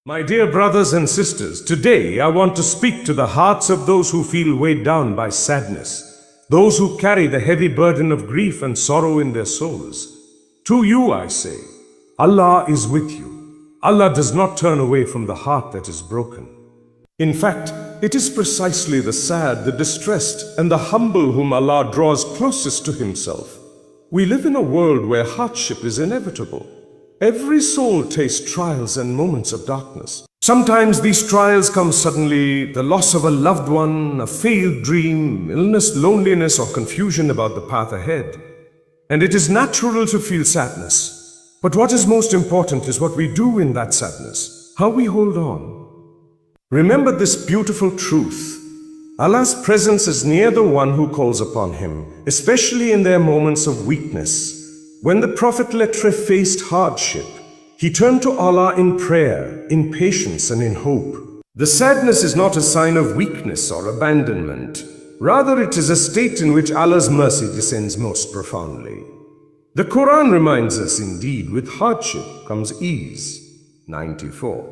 My dear brothers and sisters, today I want to speak to the hearts of those who feel weighed down by sadness, those who carry the heavy burden of grief and sorrow in their souls. To you I say, Allah is with you. Allah does not turn away from the heart that is broken. In fact, it is precisely the sad, the distressed, and the humble whom Allah draws closest to Himself. We live in a world where hardship is inevitable. Every soul tastes trials and moments of darkness. Sometimes these trials come suddenly, the loss of a loved one, a failed dream, illness, loneliness, or confusion about the path ahead. And it is natural to feel sadness. But what is most important is what we do in that sadness, how we hold on. Remember this beautiful truth. Allah's presence is near the one who calls upon Him, especially in their moments of weakness. When the Prophet faced hardship, he turned to Allah in prayer, in patience and in hope. The sadness is not a sign of weakness or abandonment. Rather, it is a state in which Allah's mercy descends most profoundly. The Quran reminds us, indeed, with hardship comes ease. 94.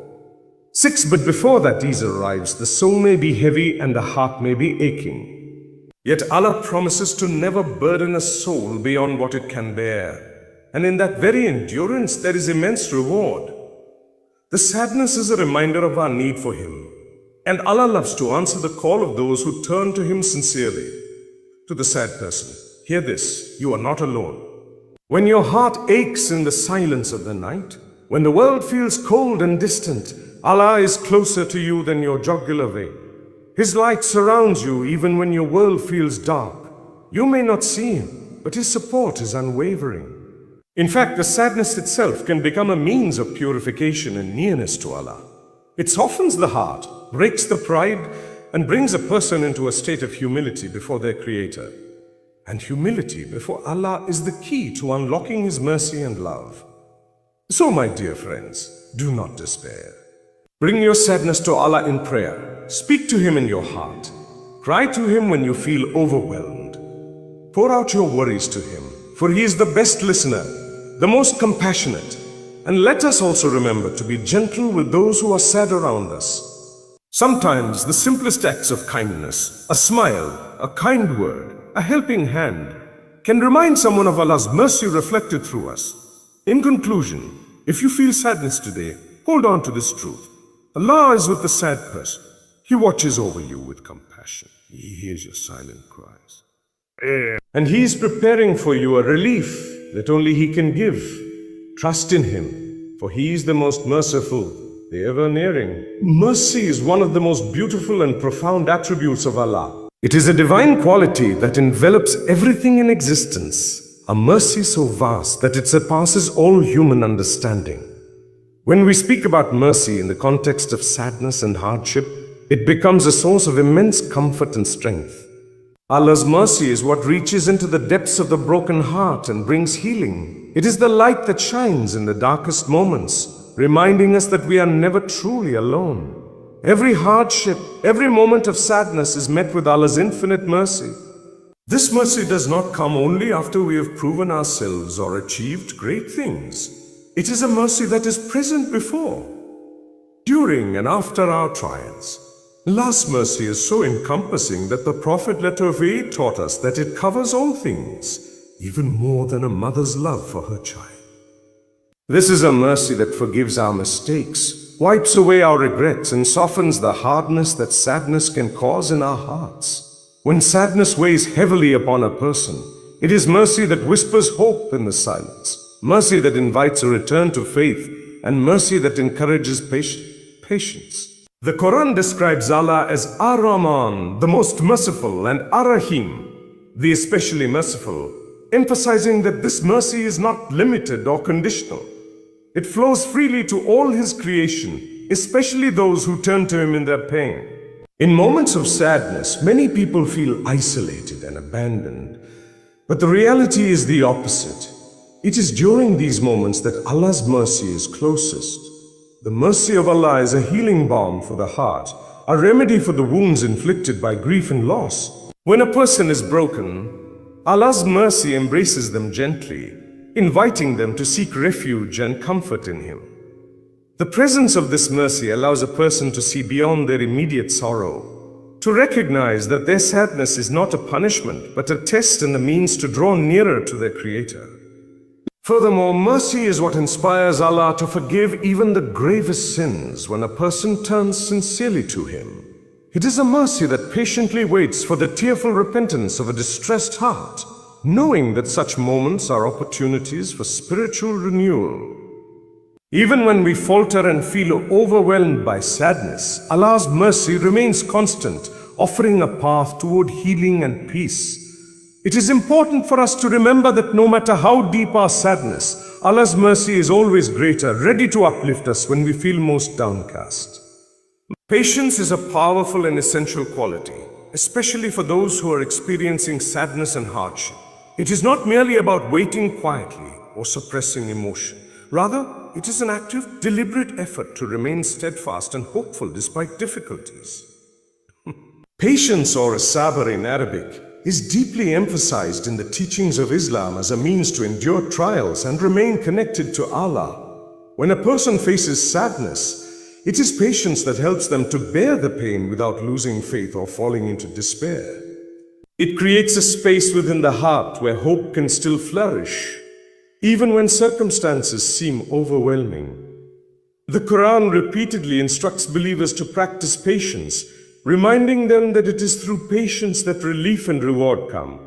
6. But before that ease arrives, the soul may be heavy and the heart may be aching. Yet Allah promises to never burden a soul beyond what it can bear. And in that very endurance there is immense reward. The sadness is a reminder of our need for Him. And Allah loves to answer the call of those who turn to Him sincerely. To the sad person, hear this, you are not alone. When your heart aches in the silence of the night, when the world feels cold and distant, Allah is closer to you than your jugular vein. His light surrounds you even when your world feels dark. You may not see Him, but His support is unwavering. In fact, the sadness itself can become a means of purification and nearness to Allah. It softens the heart, breaks the pride, and brings a person into a state of humility before their Creator. And humility before Allah is the key to unlocking His mercy and love. So, my dear friends, do not despair. Bring your sadness to Allah in prayer. Speak to Him in your heart. Cry to Him when you feel overwhelmed. Pour out your worries to Him, for He is the best listener, the most compassionate. And let us also remember to be gentle with those who are sad around us. Sometimes the simplest acts of kindness, a smile, a kind word, a helping hand, can remind someone of Allah's mercy reflected through us. In conclusion, if you feel sadness today, hold on to this truth. Allah is with the sad person. He watches over you with compassion. He hears your silent cries. And He is preparing for you a relief that only He can give. Trust in Him, for He is the most merciful, the ever-nearing. Mercy is one of the most beautiful and profound attributes of Allah. It is a divine quality that envelops everything in existence, a mercy so vast that it surpasses all human understanding. When we speak about mercy in the context of sadness and hardship, it becomes a source of immense comfort and strength. Allah's mercy is what reaches into the depths of the broken heart and brings healing. It is the light that shines in the darkest moments, reminding us that we are never truly alone. Every hardship, every moment of sadness is met with Allah's infinite mercy. This mercy does not come only after we have proven ourselves or achieved great things. It is a mercy that is present before, during and after our trials. Allah's mercy is so encompassing that the Prophet taught us that it covers all things, even more than a mother's love for her child. This is a mercy that forgives our mistakes, wipes away our regrets, and softens the hardness that sadness can cause in our hearts. When sadness weighs heavily upon a person, it is mercy that whispers hope in the silence. Mercy that invites a return to faith, and mercy that encourages patience. The Quran describes Allah as Ar-Rahman, the most merciful, and Ar-Rahim, the especially merciful, emphasizing that this mercy is not limited or conditional. It flows freely to all His creation, especially those who turn to Him in their pain. In moments of sadness, many people feel isolated and abandoned, but the reality is the opposite. It is during these moments that Allah's mercy is closest. The mercy of Allah is a healing balm for the heart, a remedy for the wounds inflicted by grief and loss. When a person is broken, Allah's mercy embraces them gently, inviting them to seek refuge and comfort in Him. The presence of this mercy allows a person to see beyond their immediate sorrow, to recognize that their sadness is not a punishment, but a test and a means to draw nearer to their Creator. Furthermore, mercy is what inspires Allah to forgive even the gravest sins when a person turns sincerely to Him. It is a mercy that patiently waits for the tearful repentance of a distressed heart, knowing that such moments are opportunities for spiritual renewal. Even when we falter and feel overwhelmed by sadness, Allah's mercy remains constant, offering a path toward healing and peace. It is important for us to remember that no matter how deep our sadness, Allah's mercy is always greater, ready to uplift us when we feel most downcast. Patience is a powerful and essential quality, especially for those who are experiencing sadness and hardship. It is not merely about waiting quietly or suppressing emotion. Rather, it is an active, deliberate effort to remain steadfast and hopeful despite difficulties. Patience, or sabr in Arabic, is deeply emphasized in the teachings of Islam as a means to endure trials and remain connected to Allah. When a person faces sadness, it is patience that helps them to bear the pain without losing faith or falling into despair. It creates a space within the heart where hope can still flourish, even when circumstances seem overwhelming. The Quran repeatedly instructs believers to practice patience, reminding them that it is through patience that relief and reward come.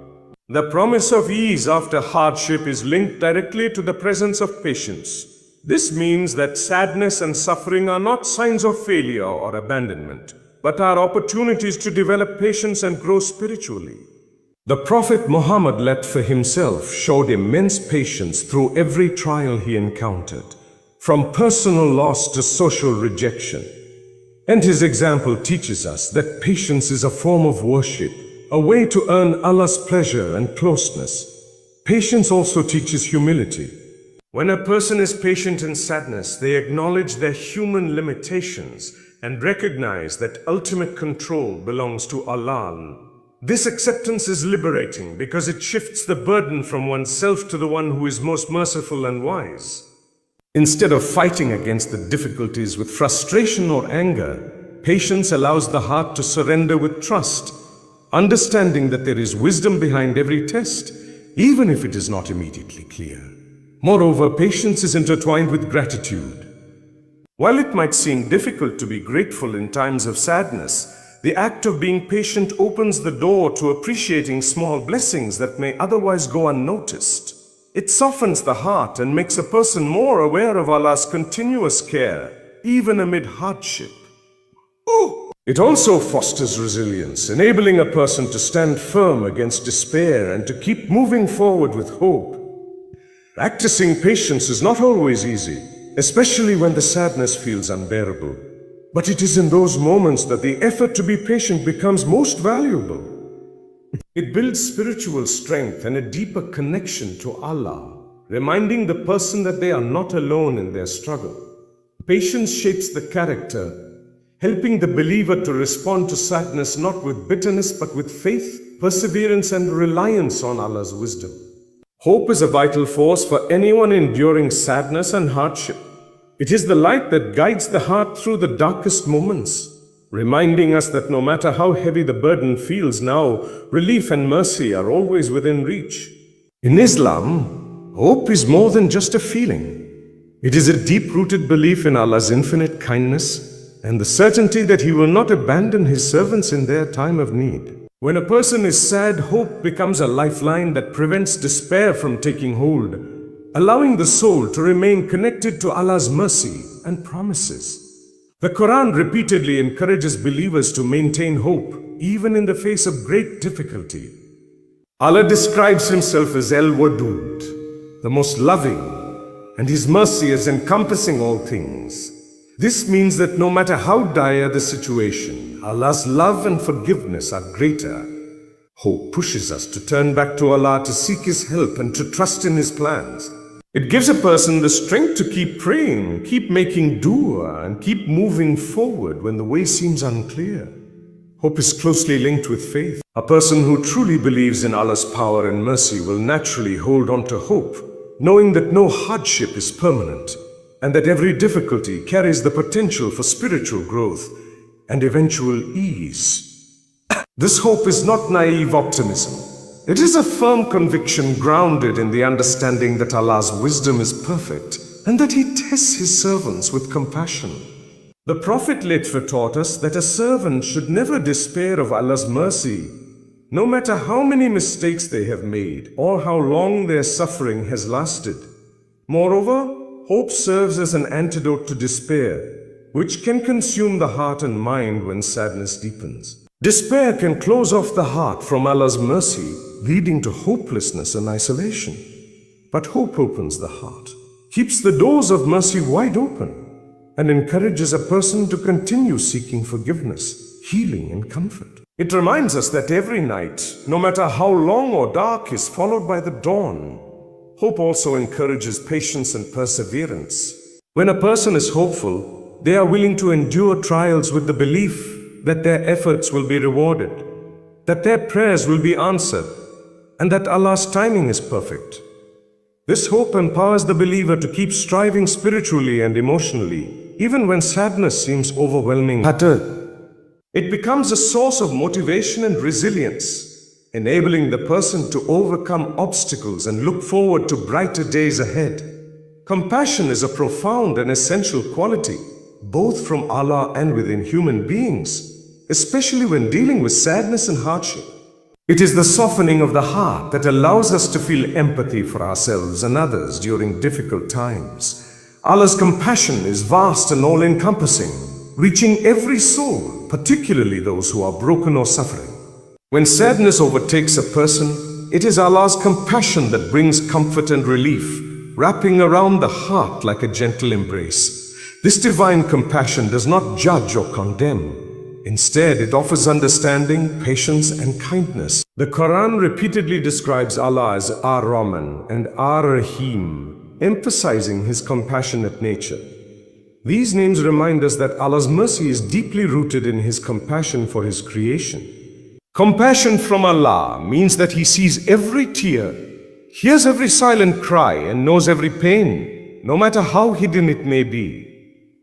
The promise of ease after hardship is linked directly to the presence of patience. This means that sadness and suffering are not signs of failure or abandonment, but are opportunities to develop patience and grow spiritually. The Prophet Muhammad for himself showed immense patience through every trial he encountered, from personal loss to social rejection. And his example teaches us that patience is a form of worship, a way to earn Allah's pleasure and closeness. Patience also teaches humility. When a person is patient in sadness, they acknowledge their human limitations and recognize that ultimate control belongs to Allah. This acceptance is liberating because it shifts the burden from oneself to the one who is most merciful and wise. Instead of fighting against the difficulties with frustration or anger, patience allows the heart to surrender with trust, understanding that there is wisdom behind every test, even if it is not immediately clear. Moreover, patience is intertwined with gratitude. While it might seem difficult to be grateful in times of sadness, the act of being patient opens the door to appreciating small blessings that may otherwise go unnoticed. It softens the heart and makes a person more aware of Allah's continuous care, even amid hardship. It also fosters resilience, enabling a person to stand firm against despair and to keep moving forward with hope. Practicing patience is not always easy, especially when the sadness feels unbearable. But it is in those moments that the effort to be patient becomes most valuable. It builds spiritual strength and a deeper connection to Allah, reminding the person that they are not alone in their struggle. Patience shapes the character, helping the believer to respond to sadness not with bitterness but with faith, perseverance, and reliance on Allah's wisdom. Hope is a vital force for anyone enduring sadness and hardship. It is the light that guides the heart through the darkest moments, reminding us that no matter how heavy the burden feels now, relief and mercy are always within reach. In Islam, hope is more than just a feeling. It is a deep-rooted belief in Allah's infinite kindness and the certainty that He will not abandon His servants in their time of need. When a person is sad, hope becomes a lifeline that prevents despair from taking hold, allowing the soul to remain connected to Allah's mercy and promises. The Quran repeatedly encourages believers to maintain hope, even in the face of great difficulty. Allah describes Himself as El-Wadud, the most loving, and His mercy as encompassing all things. This means that no matter how dire the situation, Allah's love and forgiveness are greater. Hope pushes us to turn back to Allah to seek His help and to trust in His plans. It gives a person the strength to keep praying, keep making dua, and keep moving forward when the way seems unclear. Hope is closely linked with faith. A person who truly believes in Allah's power and mercy will naturally hold on to hope, knowing that no hardship is permanent. and that every difficulty carries the potential for spiritual growth and eventual ease. This hope is not naive optimism. It is a firm conviction grounded in the understanding that Allah's wisdom is perfect and that He tests His servants with compassion. The Prophet later taught us that a servant should never despair of Allah's mercy, no matter how many mistakes they have made or how long their suffering has lasted. Moreover, hope serves as an antidote to despair, which can consume the heart and mind when sadness deepens. Despair can close off the heart from Allah's mercy, leading to hopelessness and isolation. But hope opens the heart, keeps the doors of mercy wide open, and encourages a person to continue seeking forgiveness, healing, and comfort. It reminds us that every night, no matter how long or dark, is followed by the dawn. Hope also encourages patience and perseverance. When a person is hopeful, they are willing to endure trials with the belief that their efforts will be rewarded, that their prayers will be answered, and that Allah's timing is perfect. This hope empowers the believer to keep striving spiritually and emotionally, even when sadness seems overwhelming. It becomes a source of motivation and resilience, enabling the person to overcome obstacles and look forward to brighter days ahead. Compassion is a profound and essential quality, both from Allah and within human beings, especially when dealing with sadness and hardship. It is the softening of the heart that allows us to feel empathy for ourselves and others during difficult times. Allah's compassion is vast and all-encompassing, reaching every soul, particularly those who are broken or suffering. When sadness overtakes a person, it is Allah's compassion that brings comfort and relief, wrapping around the heart like a gentle embrace. This divine compassion does not judge or condemn. Instead, it offers understanding, patience, and kindness. The Quran repeatedly describes Allah as Ar-Rahman and Ar-Rahim, emphasizing His compassionate nature. These names remind us that Allah's mercy is deeply rooted in His compassion for His creation. Compassion from Allah means that He sees every tear, hears every silent cry, and knows every pain, no matter how hidden it may be.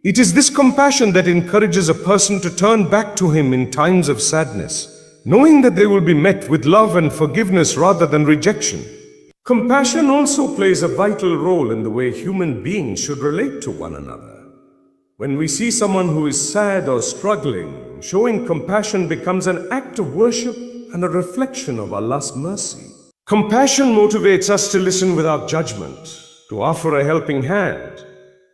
It is this compassion that encourages a person to turn back to Him in times of sadness, knowing that they will be met with love and forgiveness rather than rejection. Compassion also plays a vital role in the way human beings should relate to one another. When we see someone who is sad or struggling, showing compassion becomes an act of worship and a reflection of Allah's mercy. Compassion motivates us to listen without judgment, to offer a helping hand,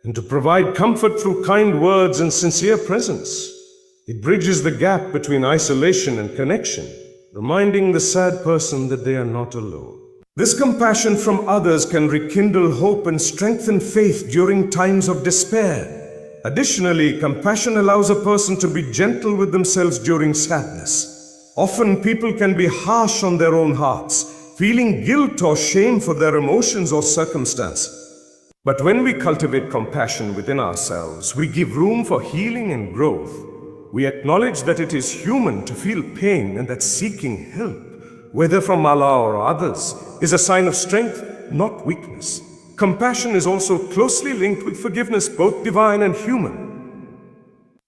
and to provide comfort through kind words and sincere presence. It bridges the gap between isolation and connection, reminding the sad person that they are not alone. This compassion from others can rekindle hope and strengthen faith during times of despair. Additionally, compassion allows a person to be gentle with themselves during sadness. Often people can be harsh on their own hearts, feeling guilt or shame for their emotions or circumstances. But when we cultivate compassion within ourselves, we give room for healing and growth. We acknowledge that it is human to feel pain and that seeking help, whether from Allah or others, is a sign of strength, not weakness. Compassion is also closely linked with forgiveness, both divine and human.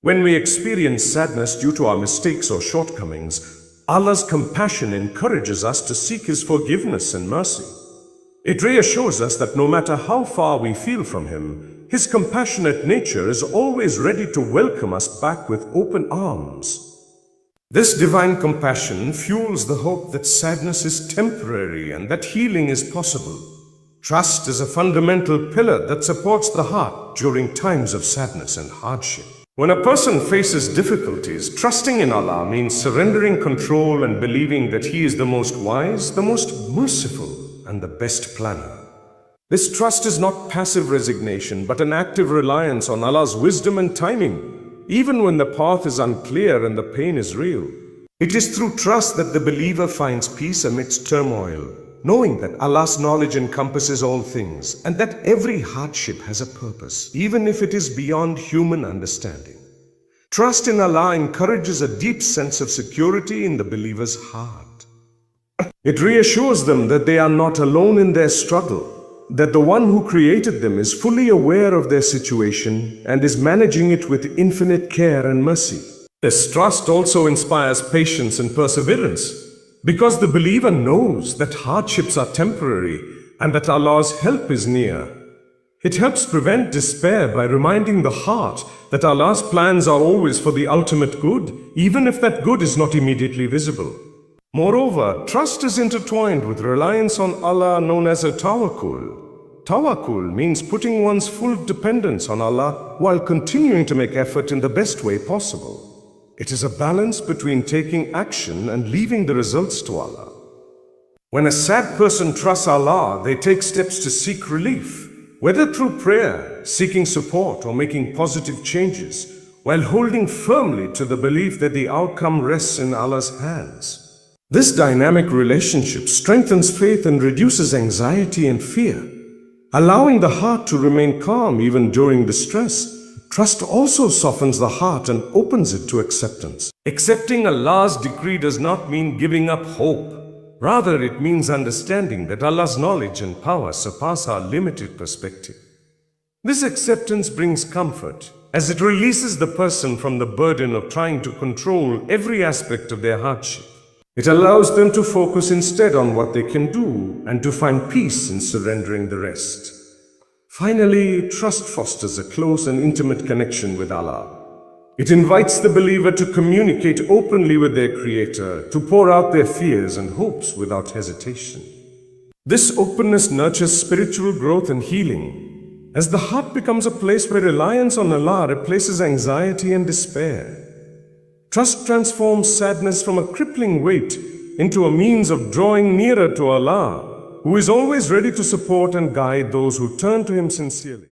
When we experience sadness due to our mistakes or shortcomings, Allah's compassion encourages us to seek His forgiveness and mercy. It reassures us that no matter how far we feel from Him, His compassionate nature is always ready to welcome us back with open arms. This divine compassion fuels the hope that sadness is temporary and that healing is possible. Trust is a fundamental pillar that supports the heart during times of sadness and hardship. When a person faces difficulties, trusting in Allah means surrendering control and believing that He is the most wise, the most merciful, and the best planner. This trust is not passive resignation, but an active reliance on Allah's wisdom and timing, even when the path is unclear and the pain is real. It is through trust that the believer finds peace amidst turmoil, knowing that Allah's knowledge encompasses all things and that every hardship has a purpose, even if it is beyond human understanding. Trust in Allah encourages a deep sense of security in the believer's heart. It reassures them that they are not alone in their struggle, that the one who created them is fully aware of their situation and is managing it with infinite care and mercy. This trust also inspires patience and perseverance, because the believer knows that hardships are temporary and that Allah's help is near. It helps prevent despair by reminding the heart that Allah's plans are always for the ultimate good, even if that good is not immediately visible. Moreover, trust is intertwined with reliance on Allah, known as a tawakkul. Tawakkul means putting one's full dependence on Allah while continuing to make effort in the best way possible. It is a balance between taking action and leaving the results to Allah. When a sad person trusts Allah, they take steps to seek relief, whether through prayer, seeking support, or making positive changes, while holding firmly to the belief that the outcome rests in Allah's hands. This dynamic relationship strengthens faith and reduces anxiety and fear, allowing the heart to remain calm even during distress. Trust also softens the heart and opens it to acceptance. Accepting Allah's decree does not mean giving up hope. Rather, it means understanding that Allah's knowledge and power surpass our limited perspective. This acceptance brings comfort, as it releases the person from the burden of trying to control every aspect of their hardship. It allows them to focus instead on what they can do and to find peace in surrendering the rest. Finally, trust fosters a close and intimate connection with Allah. It invites the believer to communicate openly with their Creator, to pour out their fears and hopes without hesitation. This openness nurtures spiritual growth and healing, as the heart becomes a place where reliance on Allah replaces anxiety and despair. Trust transforms sadness from a crippling weight into a means of drawing nearer to Allah, who is always ready to support and guide those who turn to Him sincerely.